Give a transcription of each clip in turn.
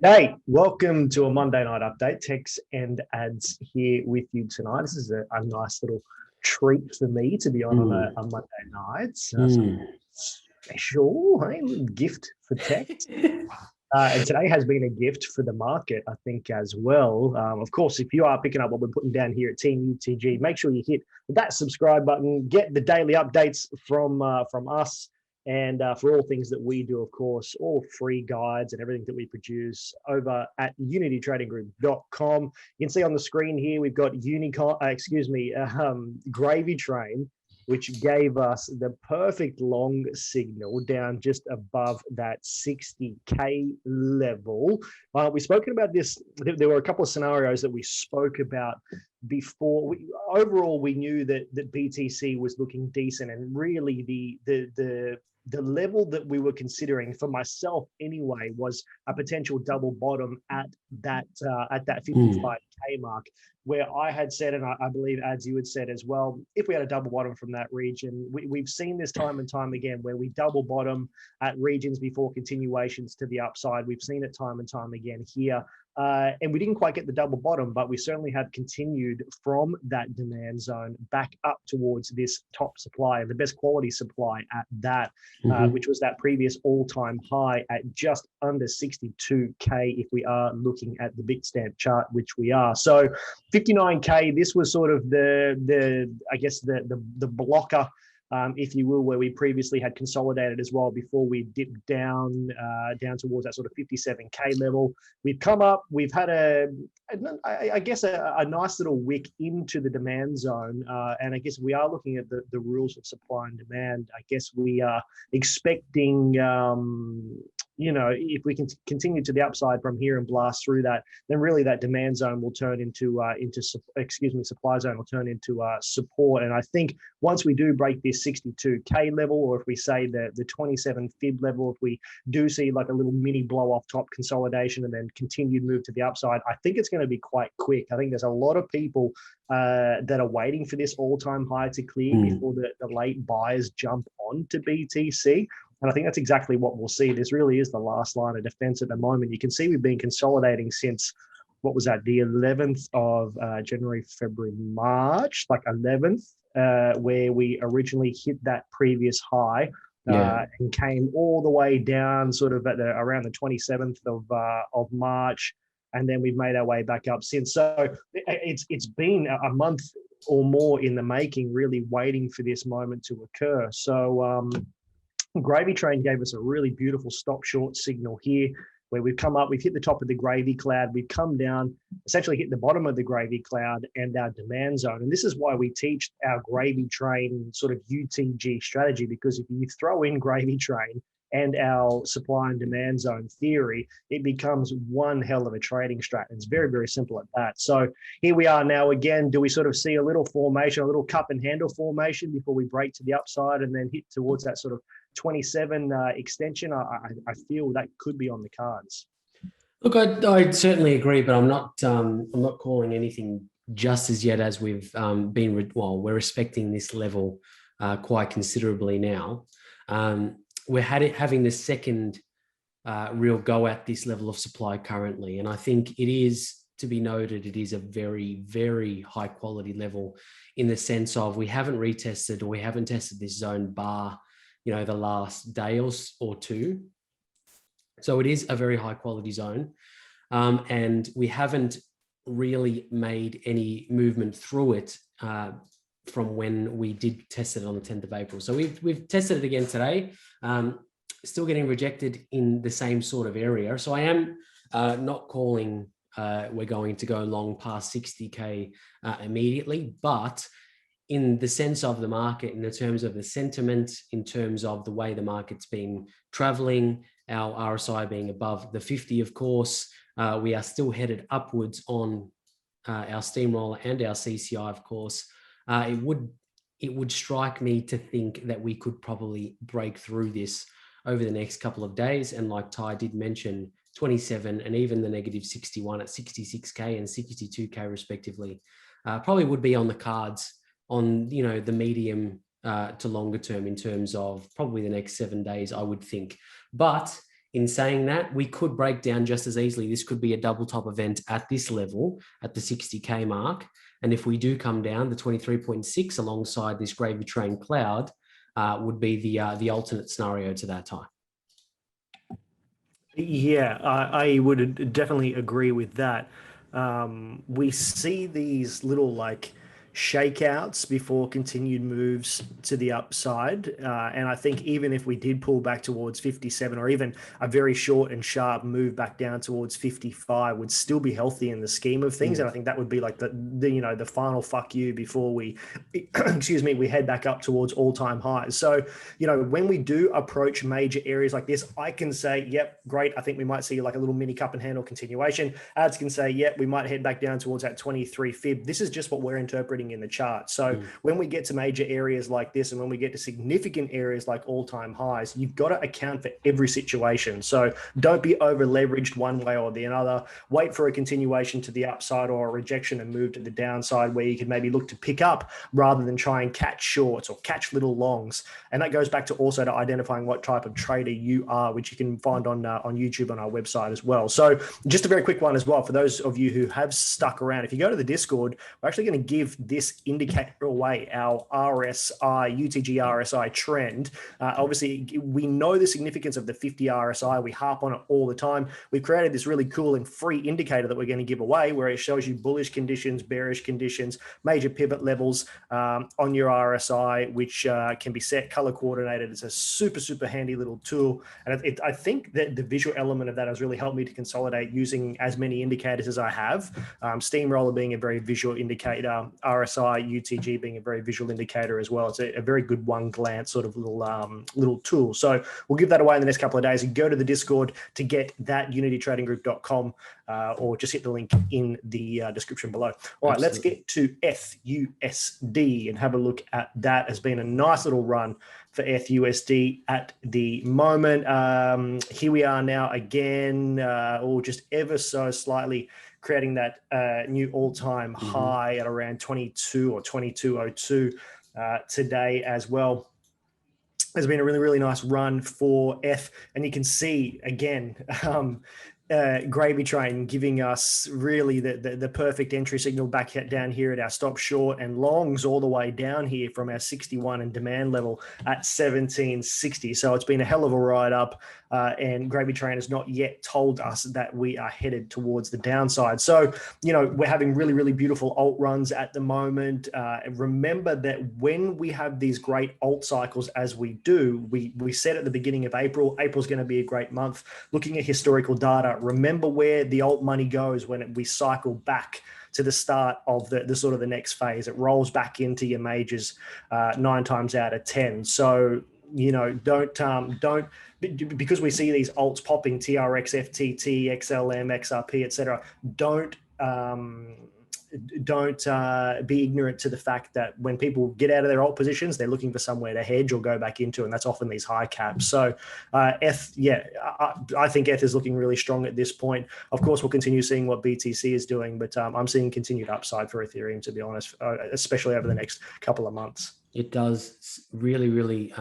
G'day, welcome to a Monday night update. Tex and Ads here with you tonight. This is a nice little treat for me to be on a Monday night. Something special, hey? A little gift for Tex. And today has been a gift for the market, I think, as well. Of course, if you are picking up what we're putting down here at Team UTG, make sure you hit that subscribe button, get the daily updates from us. And for all things that we do, of course, all free guides and everything that we produce over at unitytradinggroup.com. You can see on the screen here, we've got Gravy Train, which gave us the perfect long signal down just above that 60K level. We've spoken about this. There were a couple of scenarios that we spoke about before. Overall, we knew that BTC was looking decent, and really the level that we were considering, for myself anyway, was a potential double bottom at that 55K mark, where I had said, and I believe Ads, you had said as well, if we had a double bottom from that region, we've seen this time and time again, where we double bottom at regions before continuations to the upside. We've seen it time and time again here. And we didn't quite get the double bottom, but we certainly have continued from that demand zone back up towards this top supply, and the best quality supply at that, which was that previous all-time high at just under 62K if we are looking at the Bitstamp chart, which we are. So 59K, this was sort of the blocker, if you will, where we previously had consolidated as well before we dipped down towards that sort of 57K level. We've come up, we've had a nice little wick into the demand zone. And I guess we are looking at the rules of supply and demand. I guess we are expecting, if we can continue to the upside from here and blast through that, then really that demand zone will turn into supply zone will turn into support. And I think once we do break this 62K level, or if we say the 27 fib level, if we do see like a little mini blow off top consolidation and then continued move to the upside, I think it's going to be quite quick. I think there's a lot of people that are waiting for this all-time high to clear before the late buyers jump on to BTC. And I think that's exactly what we'll see. This really is the last line of defense at the moment. You can see we've been consolidating since, what was that, the 11th of January, February, March, like 11th, where we originally hit that previous high and came all the way down sort of at around the 27th of March. And then we've made our way back up since. So it's been a month or more in the making, really waiting for this moment to occur. So Gravy Train gave us a really beautiful stop short signal here, where we've come up, we've hit the top of the gravy cloud, we've come down, essentially hit the bottom of the gravy cloud and our demand zone. And this is why we teach our Gravy Train sort of UTG strategy, because if you throw in Gravy Train and our supply and demand zone theory, it becomes one hell of a trading strat. It's very, very simple at that. So here we are now again. Do we sort of see a little formation, a little cup and handle formation before we break to the upside and then hit towards that sort of 27 extension? I feel that could be on the cards. Look, I certainly agree, but I'm not calling anything just as yet, as we've we're respecting this level quite considerably now. We're having the second real go at this level of supply currently. And I think it is to be noted, it is a very, very high quality level, in the sense of we haven't retested, or we haven't tested this zone bar, the last day or two. So it is a very high quality zone. And we haven't really made any movement through it from when we did test it on the 10th of April. So we've tested it again today, still getting rejected in the same sort of area. So I am not calling we're going to go long past 60K immediately, but in the sense of the market, in the terms of the sentiment, in terms of the way the market's been traveling, our RSI being above the 50, of course, we are still headed upwards on our steamroller and our CCI, of course. It would strike me to think that we could probably break through this over the next couple of days. And like Ty did mention, 27 and even the negative 61 at 66K and 62K respectively, probably would be on the cards on, the medium to longer term, in terms of probably the next 7 days, I would think. But in saying that, we could break down just as easily. This could be a double top event at this level, at the 60K mark. And if we do come down, the 23.6 alongside this gravy train cloud would be the alternate scenario to that time. Yeah, I would definitely agree with that. We see these little like shakeouts before continued moves to the upside. And I think even if we did pull back towards 57 or even a very short and sharp move back down towards 55 would still be healthy in the scheme of things. And I think that would be like the final fuck you before we, excuse me, we head back up towards all-time highs. So, when we do approach major areas like this, I can say, yep, great. I think we might see like a little mini cup and handle continuation. Ads can say, yep, we might head back down towards that 23 fib. This is just what we're interpreting in the chart. So when we get to major areas like this, and when we get to significant areas like all-time highs, you've got to account for every situation. So don't be over leveraged one way or the other. Wait for a continuation to the upside or a rejection and move to the downside where you can maybe look to pick up rather than try and catch shorts or catch little longs. And that goes back to also to identifying what type of trader you are, which you can find on YouTube on our website as well. So just a very quick one as well for those of you who have stuck around. If you go to the Discord, we're actually going to give this indicator away, our RSI, UTG RSI trend. Obviously, we know the significance of the 50 RSI. We harp on it all the time. We've created this really cool and free indicator that we're going to give away where it shows you bullish conditions, bearish conditions, major pivot levels on your RSI, which can be set color coordinated. It's a super, super handy little tool. And I think that the visual element of that has really helped me to consolidate using as many indicators as I have. Steamroller being a very visual indicator, RSI, UTG being a very visual indicator as well. It's a very good one glance sort of little tool. So we'll give that away in the next couple of days. You go to the Discord to get that unitytradinggroup.com or just hit the link in the description below. All right, let's get to FUSD and have a look at that. Has been a nice little run for FUSD at the moment. Here we are now again, or just ever so slightly creating that new all-time high at around 22 or 22.02 today as well. There's been a really, really nice run for F, and you can see again, gravy train giving us really the perfect entry signal back down here at our stop short, and longs all the way down here from our 61 and demand level at 1760. So it's been a hell of a ride up, and gravy train has not yet told us that we are headed towards the downside. So, we're having really, really beautiful alt runs at the moment. Remember that when we have these great alt cycles, as we do, we said at the beginning of April's going to be a great month. Looking at historical data, remember where the alt money goes when we cycle back to the start of the sort of the next phase. It rolls back into your majors 9 times out of 10. So, don't because we see these alts popping, TRX, FTT, XLM, XRP, etc. Don't be ignorant to the fact that when people get out of their alt positions, they're looking for somewhere to hedge or go back into, and that's often these high caps. So I think F is looking really strong at this point. Of course, we'll continue seeing what BTC is doing, but I'm seeing continued upside for Ethereum, to be honest, especially over the next couple of months. It does really, really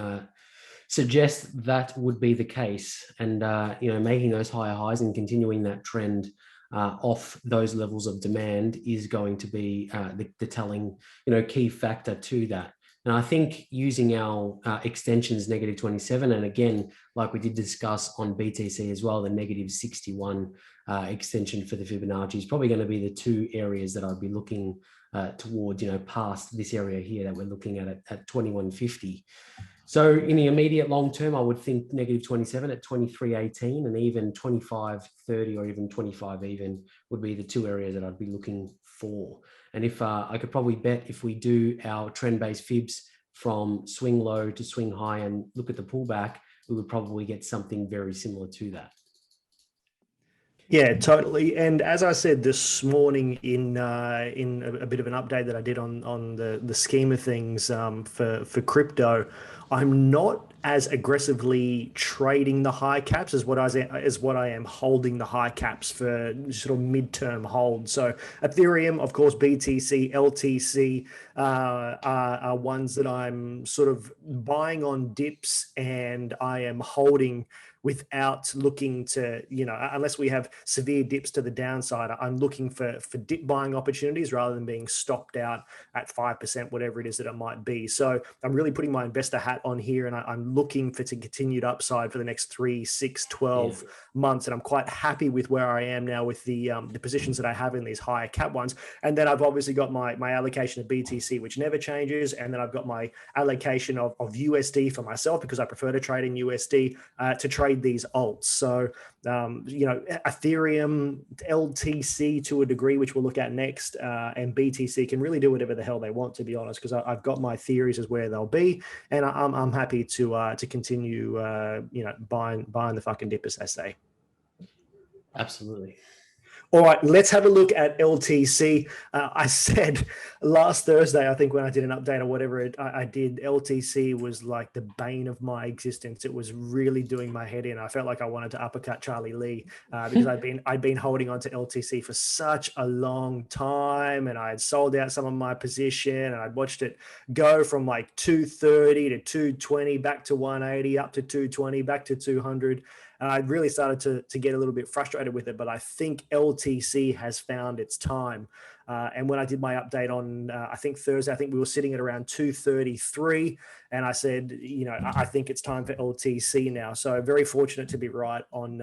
suggest that would be the case, and making those higher highs and continuing that trend off those levels of demand is going to be the telling key factor to that. And I think using our extensions -27, and again, like we did discuss on BTC as well, the -61 extension for the Fibonacci is probably going to be the two areas that I'd be looking toward, past this area here that we're looking at 2150. So in the immediate long term, I would think -27 at 23.18, and even 25.30 or even 25 even would be the two areas that I'd be looking for. And if I could probably bet, if we do our trend-based fibs from swing low to swing high and look at the pullback, we would probably get something very similar to that. Yeah, totally. And as I said this morning in a bit of an update that I did on the scheme of things for crypto, I'm not as aggressively trading the high caps as what I am holding the high caps for sort of midterm hold. So Ethereum, of course, BTC, LTC are ones that I'm sort of buying on dips, and I am holding without looking to, unless we have severe dips to the downside, I'm looking for dip buying opportunities rather than being stopped out at 5%, whatever it is that it might be. So I'm really putting my investor hat on here, and I'm looking for continued upside for the next 3, 6, 12 months. And I'm quite happy with where I am now with the positions that I have in these higher cap ones. And then I've obviously got my allocation of BTC, which never changes. And then I've got my allocation of USD for myself, because I prefer to trade in USD to trade these alts. So, Ethereum, LTC to a degree, which we'll look at next, and BTC can really do whatever the hell they want, to be honest, because I've got my theories as where they'll be, and I'm happy to continue, buying the fucking dip, as they say. Absolutely. All right, let's have a look at LTC. I said last Thursday, I think, when I did an update or whatever I did, LTC was like the bane of my existence. It was really doing my head in. I felt like I wanted to uppercut Charlie Lee because I'd been holding on to LTC for such a long time, and I had sold out some of my position, and I'd watched it go from like 230 to 220, back to 180, up to 220, back to 200. And I really started to get a little bit frustrated with it, but I think LTC has found its time. And when I did my update on, I think Thursday, I think we were sitting at around 233. And I said, I think it's time for LTC now. So very fortunate to be right on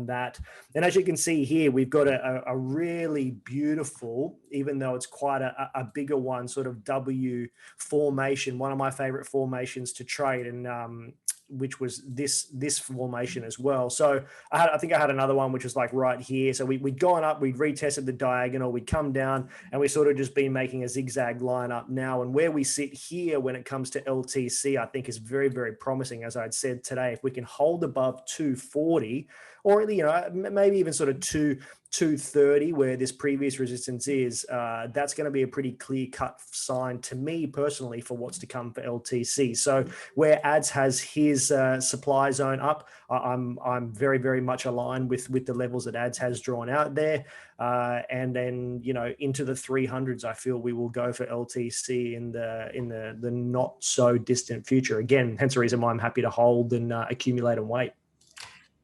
that. And as you can see here, we've got a really beautiful, even though it's quite a bigger one, sort of W formation, one of my favorite formations to trade. And which was this formation as well. So I think I had another one, which was like right here. So we'd gone up, we'd retested the diagonal, we'd come down, and we sort of just been making a zigzag line up now. And where we sit here when it comes to LTC, I think is very, very promising. As I'd said today, if we can hold above 240, or maybe even sort of 230, where this previous resistance is, that's going to be a pretty clear-cut sign to me personally for what's to come for LTC. So where Ads has his supply zone up, I'm very, very much aligned with the levels that Ads has drawn out there. And then, into the 300s, I feel we will go for LTC in the not so distant future. Again, hence the reason why I'm happy to hold and accumulate and wait.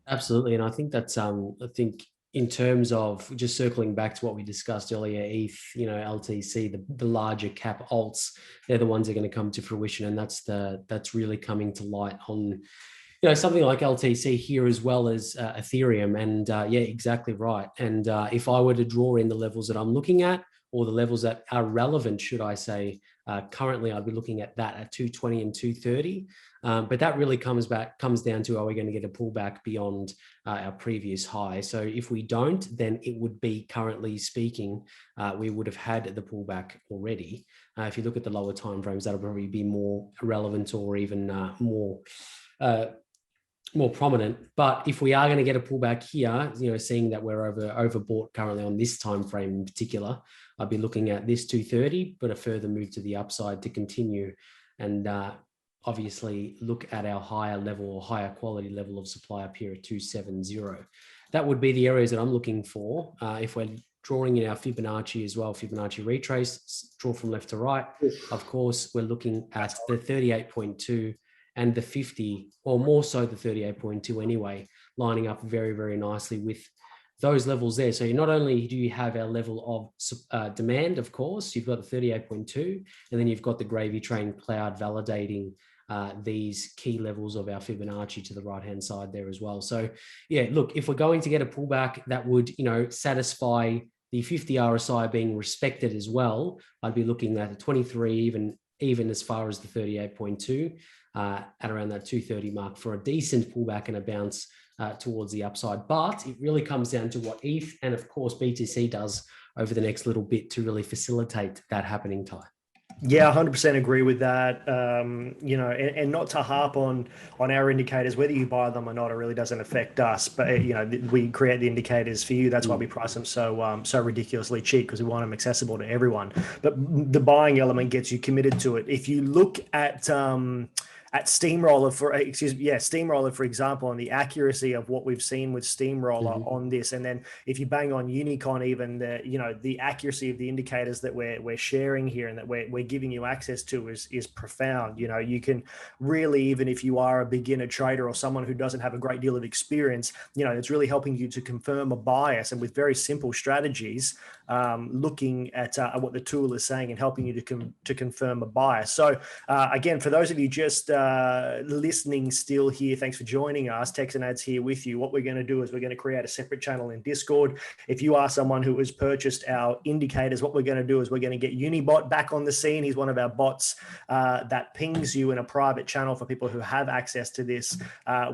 Absolutely. And I think that's, I think in terms of just circling back to what we discussed earlier, ETH, LTC, the larger cap alts, they're the ones that are going to come to fruition. And that's really coming to light on, something like LTC here, as well as Ethereum. And yeah, exactly right. And if I were to draw in the levels that I'm looking at, or the levels that are relevant, should I say, currently I'd be looking at that at 220 and 230. But that really comes down to, are we going to get a pullback beyond our previous high? So if we don't, then it would be, currently speaking, we would have had the pullback already. If you look at the lower time frames, that'll probably be more relevant, or even more prominent. But if we are going to get a pullback here, seeing that we're overbought currently on this time frame in particular, I'd be looking at this 230, but a further move to the upside to continue, and obviously look at our higher level or higher quality level of supply up here at 270. That would be the areas that I'm looking for. If we're drawing in our Fibonacci as well, Fibonacci retrace, draw from left to right. Of course, we're looking at the 38.2 and the 50, or more so the 38.2 anyway, lining up very, very nicely with those levels there. So not only do you have our level of demand, of course, you've got the 38.2, and then you've got the gravy train cloud validating these key levels of our Fibonacci to the right-hand side there as well. So yeah, look, if we're going to get a pullback that would, satisfy the 50 RSI being respected as well, I'd be looking at a 23, even as far as the 38.2, at around that 230 mark for a decent pullback and a bounce towards the upside. But it really comes down to what ETH and of course BTC does over the next little bit to really facilitate that happening, Ty. Yeah, 100% agree with that. And not to harp on our indicators, whether you buy them or not, it really doesn't affect us. But we create the indicators for you. That's why we price them so ridiculously cheap, because we want them accessible to everyone. But the buying element gets you committed to it. If you look at at Steamroller Steamroller, for example, and the accuracy of what we've seen with Steamroller on this. And then if you bang on Unicon, even the accuracy of the indicators that we're sharing here and that we're giving you access to is profound. You can really, even if you are a beginner trader or someone who doesn't have a great deal of experience, it's really helping you to confirm a bias, and with very simple strategies, looking at what the tool is saying and helping you to confirm a bias. So again, for those of you just listening still here, thanks for joining us. Tex and Ads here with you. What we're going to do is we're going to create a separate channel in Discord. If you are someone who has purchased our indicators, what we're going to do is we're going to get Unibot back on the scene. He's one of our bots that pings you in a private channel for people who have access to this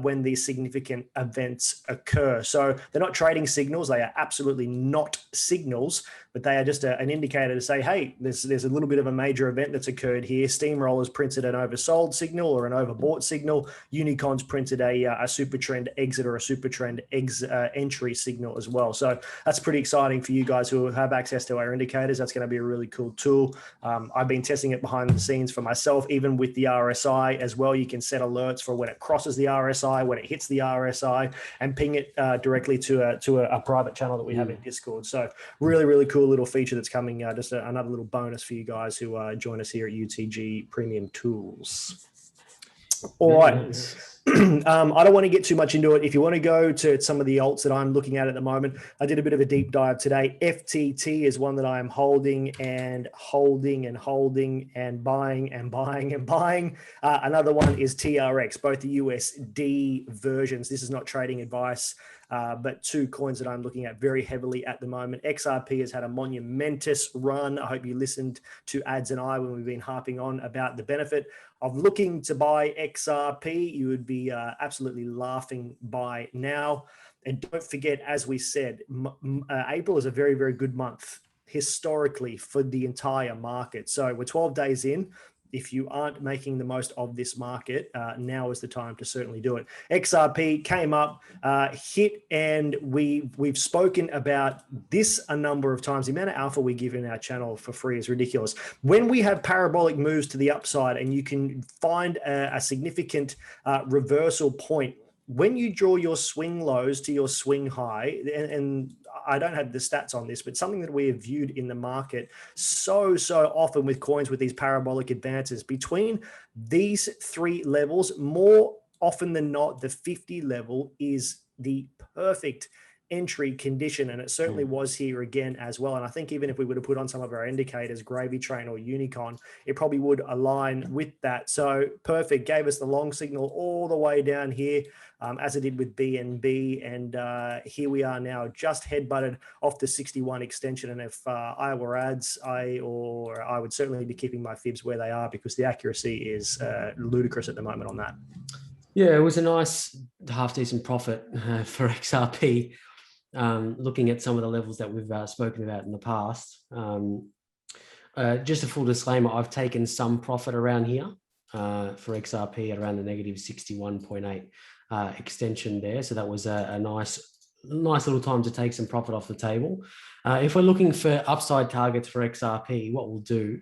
when these significant events occur. So they're not trading signals. They are absolutely not signals, but they are just an indicator to say, hey, there's a little bit of a major event that's occurred here. Steamroller's printed an oversold signal or an overbought signal. Unicon's printed a super trend exit or a super trend entry signal as well. So that's pretty exciting for you guys who have access to our indicators. That's going to be a really cool tool. I've been testing it behind the scenes for myself, even with the RSI as well. You can set alerts for when it crosses the RSI, when it hits the RSI, and ping it directly to a private channel that we have in Discord. So really, really cool little feature that's coming. Just another little bonus for you guys who join us here at UTG Premium Tools. All right. I don't want to get too much into it. If you want to go to some of the alts that I'm looking at the moment, I did a bit of a deep dive today. FTT is one that I am holding and holding and holding and buying and buying and buying. Another one is TRX, both the USD versions. This is not trading advice, but two coins that I'm looking at very heavily at the moment. XRP has had a monumentous run. I hope you listened to Ads and I when we've been harping on about the benefit of looking to buy XRP. You would be absolutely laughing by now. And don't forget, as we said, April is a very, very good month historically for the entire market. So we're 12 days in. If you aren't making the most of this market, now is the time to certainly do it. XRP came up, hit, and we've spoken about this a number of times. The amount of alpha we give in our channel for free is ridiculous. When we have parabolic moves to the upside and you can find a significant reversal point, when you draw your swing lows to your swing high, and I don't have the stats on this, but something that we have viewed in the market so often with coins with these parabolic advances, between these three levels, more often than not, the 50 level is the perfect entry condition, and it certainly was here again as well. And I think even if we would have put on some of our indicators, Gravy Train or Unicon, it probably would align with that. So perfect, gave us the long signal all the way down here, as it did with BNB, and here we are now, just headbutted off the 61 extension. And if I were Ads, I would certainly be keeping my fibs where they are, because the accuracy is ludicrous at the moment on that. Yeah, it was a nice half decent profit for XRP. Looking at some of the levels that we've spoken about in the past. Just a full disclaimer, I've taken some profit around here for XRP at around the negative 61.8 extension there. So that was a nice little time to take some profit off the table. If we're looking for upside targets for XRP, what we'll do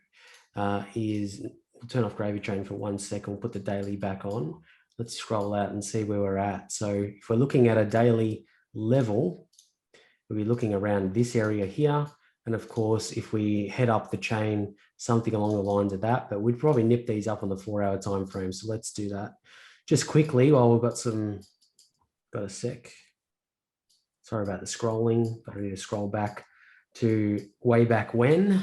is we'll turn off Gravy Train for 1 second, we'll put the daily back on. Let's scroll out and see where we're at. So if we're looking at a daily level, we'll be looking around this area here. And of course, if we head up the chain, something along the lines of that, but we'd probably nip these up on the 4-hour time frame. So let's do that just quickly while we've got a sec. Sorry about the scrolling, but I need to scroll back to way back when.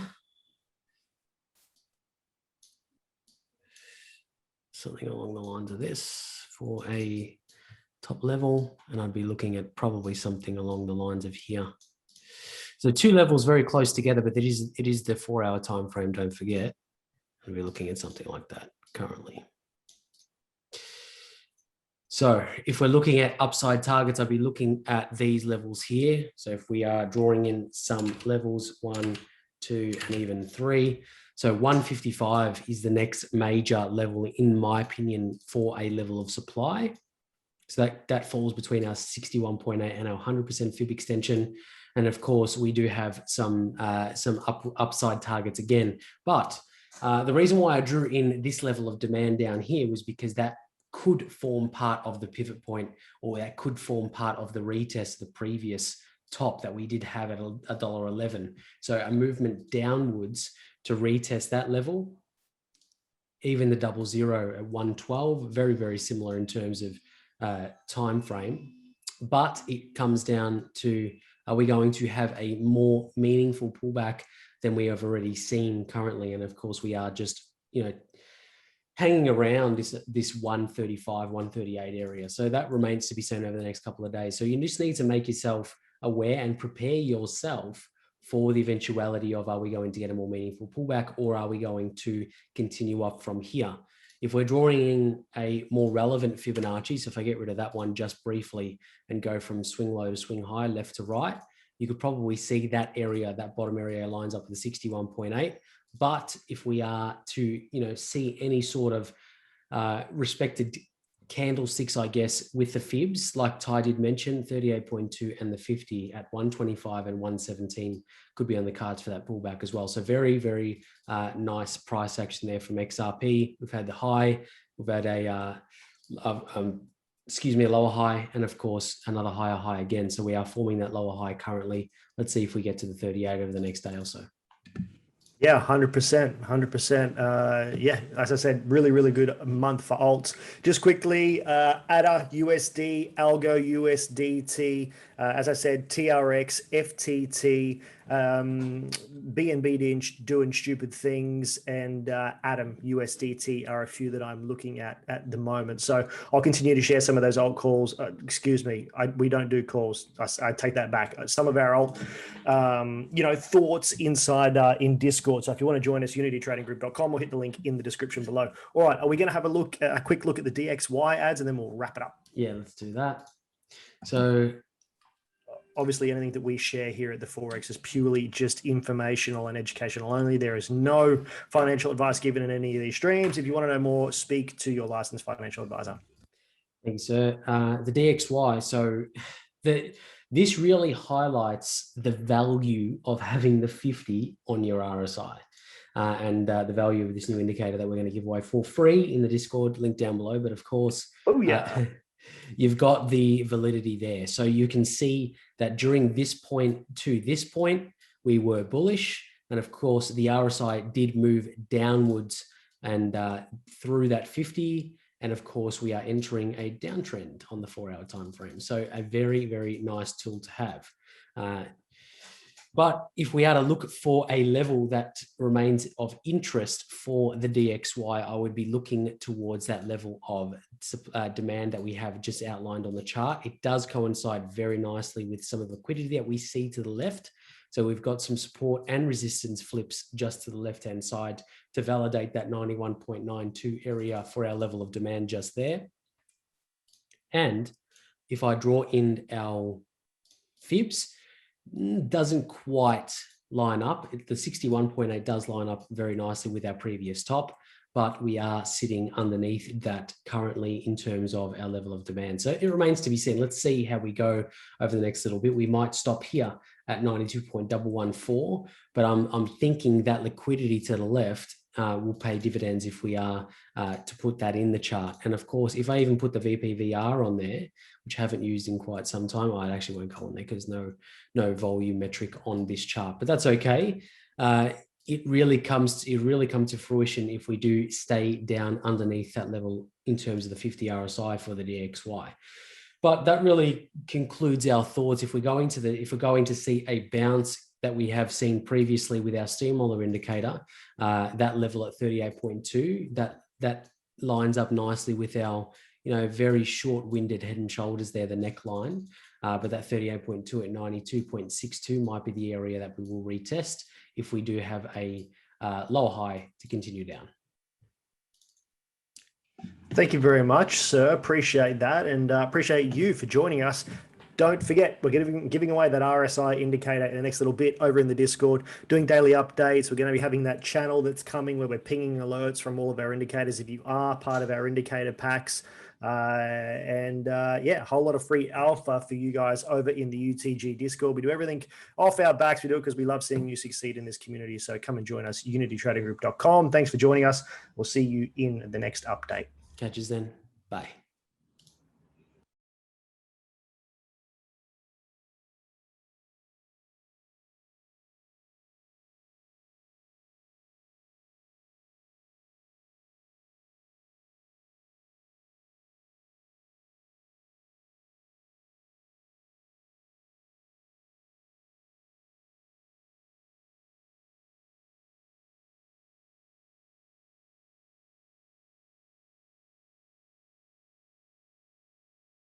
Something along the lines of this for a top level, and I'd be looking at probably something along the lines of here. So two levels very close together, but it is the 4-hour time frame, don't forget. And we're looking at something like that currently. So if we're looking at upside targets, I'd be looking at these levels here. So if we are drawing in some levels, 1, 2, and even 3. So 155 is the next major level, in my opinion, for a level of supply. So that falls between our 61.8 and our 100% fib extension. And of course, we do have some upside targets again. But The reason why I drew in this level of demand down here was because that could form part of the pivot point, or that could form part of the retest of the previous top that we did have at $1.11. So a movement downwards to retest that level, even the 00 at 112, very, very similar in terms of time frame. But it comes down to, are we going to have a more meaningful pullback than we have already seen currently? And of course, we are just, hanging around this 135, 138 area. So that remains to be seen over the next couple of days. So you just need to make yourself aware and prepare yourself for the eventuality of, are we going to get a more meaningful pullback, or are we going to continue up from here? If we're drawing in a more relevant Fibonacci, so if I get rid of that one just briefly and go from swing low to swing high, left to right, you could probably see that area, that bottom area lines up with the 61.8. But if we are to, see any sort of respected candlesticks, I guess, with the fibs, like Ty did mention, 38.2 and the 50 at 125 and 117 could be on the cards for that pullback as well. So very, very nice price action there from XRP. We've had the high, we've had a lower high, and of course another higher high again. So we are forming that lower high currently. Let's see if we get to the 38 over the next day or so. Yeah, 100%. Yeah, as I said, really, really good month for alts. Just quickly, ADA USD, Algo USDT, as I said, TRX, FTT, BNB doing stupid things, and Atom USDT are a few that I'm looking at the moment. So I'll continue to share some of those alt calls. Excuse me, we don't do calls. I take that back. Some of our alt, thoughts inside in Discord. So if you want to join us, unitytradinggroup.com, we'll hit the link in the description below. All right, are we going to have a quick look at the DXY ads, and then we'll wrap it up? Yeah, let's do that. So obviously anything that we share here at the Forex is purely just informational and educational only. There is no financial advice given in any of these streams. If you want to know more, speak to your licensed financial advisor. Thanks, sir. The DXY. So this really highlights the value of having the 50 on your RSI and the value of this new indicator that we're going to give away for free in the Discord, link down below. But of course, you've got the validity there. So you can see that during this point to this point, we were bullish. And of course, the RSI did move downwards and through that 50. And of course, we are entering a downtrend on the 4-hour time frame. So a very, very nice tool to have. But if we are to look for a level that remains of interest for the DXY, I would be looking towards that level of demand that we have just outlined on the chart. It does coincide very nicely with some of the liquidity that we see to the left. So we've got some support and resistance flips just to the left-hand side to validate that 91.92 area for our level of demand just there. And if I draw in our fibs, doesn't quite line up. The 61.8 does line up very nicely with our previous top, but we are sitting underneath that currently in terms of our level of demand. So it remains to be seen. Let's see how we go over the next little bit. We might stop here at 92.114, but I'm thinking that liquidity to the left will pay dividends if we are to put that in the chart. And of course, if I even put the VPVR on there, which I haven't used in quite some time, I actually won't go on there because no volume metric on this chart, but that's okay. It really comes to fruition if we do stay down underneath that level in terms of the 50 RSI for the DXY. But that really concludes our thoughts. If we're going to see a bounce that we have seen previously with our steamroller indicator, that level at 38.2, that lines up nicely with our very short-winded head and shoulders there, the neckline. But that 38.2 at 92.62 might be the area that we will retest if we do have a lower high to continue down. Thank you very much, sir. Appreciate that, and appreciate you for joining us. Don't forget, we're giving away that RSI indicator in the next little bit over in the Discord, doing daily updates. We're going to be having that channel that's coming where we're pinging alerts from all of our indicators. If you are part of our indicator packs, Yeah, a whole lot of free alpha for you guys over in the UTG Discord. We do everything off our backs. We do it because we love seeing you succeed in this community. So come and join us, unitytradinggroup.com. Thanks for joining us. We'll see you in the next update. Catch us then. Bye.